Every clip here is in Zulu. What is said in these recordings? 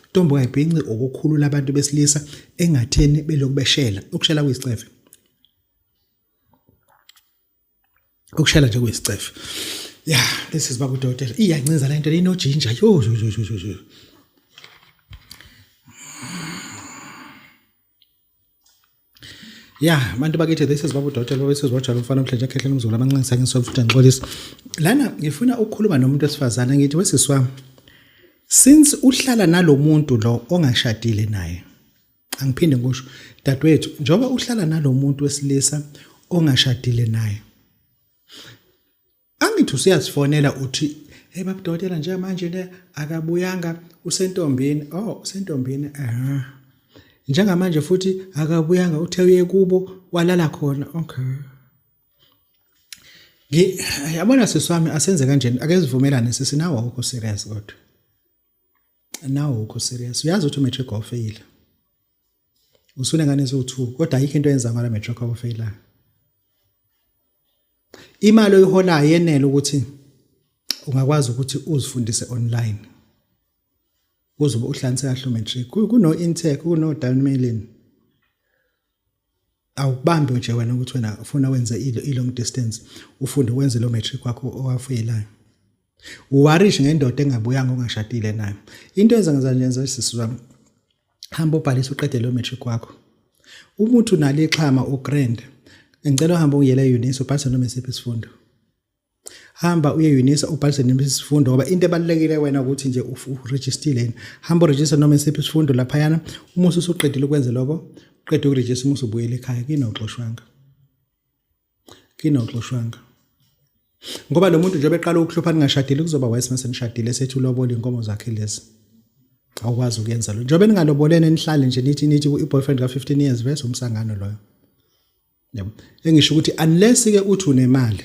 Ntombi kayibhinci ukukhulula abantu besilisa engatheni beloku beshela. Ukushela kuyisicefe. Ukushela nje kuyisicefe. Yeah, this is Baba Udokotela. Iyancinza lento inojinja. Yo. Yeah, abantu bakithi, this is Baba Udokotela wesizwajalo umfana omhlanje ekhehleni umzulu abancincisane sofuthi ngixolisa. Lana ngifuna ukukhuluma nomuntu wesifazana ngithi wesisi wami. Since uhlala nalomuntu lo ongashadile naye. Angiphinde ngisho dadewethu, njoba uhlala nalomuntu wesilisa ongashadile naye. Angithi usiyazifonela uthi hey Baba Udokotela nje manje ne akabuyanga usentombini. Oh, usentombini. Njengamanje futhi akabuyanga uthe uye kubo walala khona. Okay. Yabona siswami asenze kanjeni akezivumelane sisinawo ukho serious kodwa. Nawo ukho serious. Uyazi ukuthi umatric awufeyila. Usunengane ezo2 kodwa ayikho into yenza ngala matric awufeyila. Imali oyiholayo yenele ukuthi ungakwazi ukuthi uzifundise online. Uzobe uhlanze kahle umatric. Kuno intake, kuno downmailing. Awubambi nje wena ukuthi wena ufuna wenze long distance, ufunde wenze lo matric wakho owafeyelayo. Uwarish ngendoda engabuyanga ongashadile nayo. Into ezenza sisi wami. Hamba ubhalise uqede lo matric wakho. Umuntu nali exhama ugrand. Ngicela uhamba uyela eUnisa ubhalise noma isiphi isifundo. Hamba uye eUnisa ubhalise noma isifundo ngoba into ebalekile wena ukuthi nje uregister. Hamba uregister noma isiphi isifundo lapha yana. Uma usuqedile ukwenza lokho, uqede ukuregister uma usubuyela ekhaya kinoxoshwanga. Ngoba lo muntu nje beqala ukuhlupha ningashadile kuzoba wise mase nishadile sethi ulobola inkomo zakhe lezi. Awukwazi ukuyenza lo. Njobe ningalobolene nihlale nje nithi i-boyfriend ka15 years verse umsangano loyo. Yebo. Engisho ukuthi unless ke uthi unemali.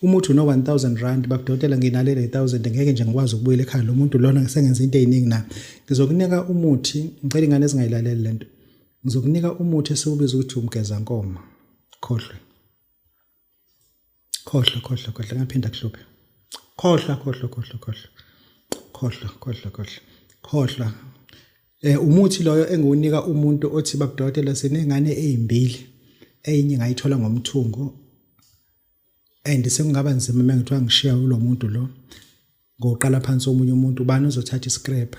Uma uthi no 1000 rand Baba Udokotela nginalela 1000 ngeke nje ngikwazi ukubuyela ekhaya lo muntu lona ngisengenza into eziningi na. Ngizokunika umuthi, ngicela ingane ezingayilaleli lento. Ngizokunika umuthi esiwubiza ukuthi umgeza nkomo. Khohlwe ngaphinda kuhluphe. Khohlwa. Umuthi loyo engiwunika umuntu othi Baba Udokotela sinengane ezimbili. Eyinye ngayithola ngomthungo. And sekungaba nzima mangithiwa ngishiya lo muntu lo. Ngoqala phansi omunye umuntu ubani uzothatha iscrap.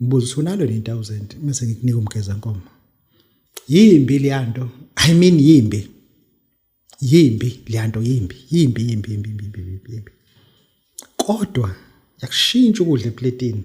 Ngibuza unalo le 1000 mase ngikunika umgeza nkomo. Yimbi liyanto. I mean yimbi. Liyanto yimbi. Kodwa yakushintsha ukudla eplatini.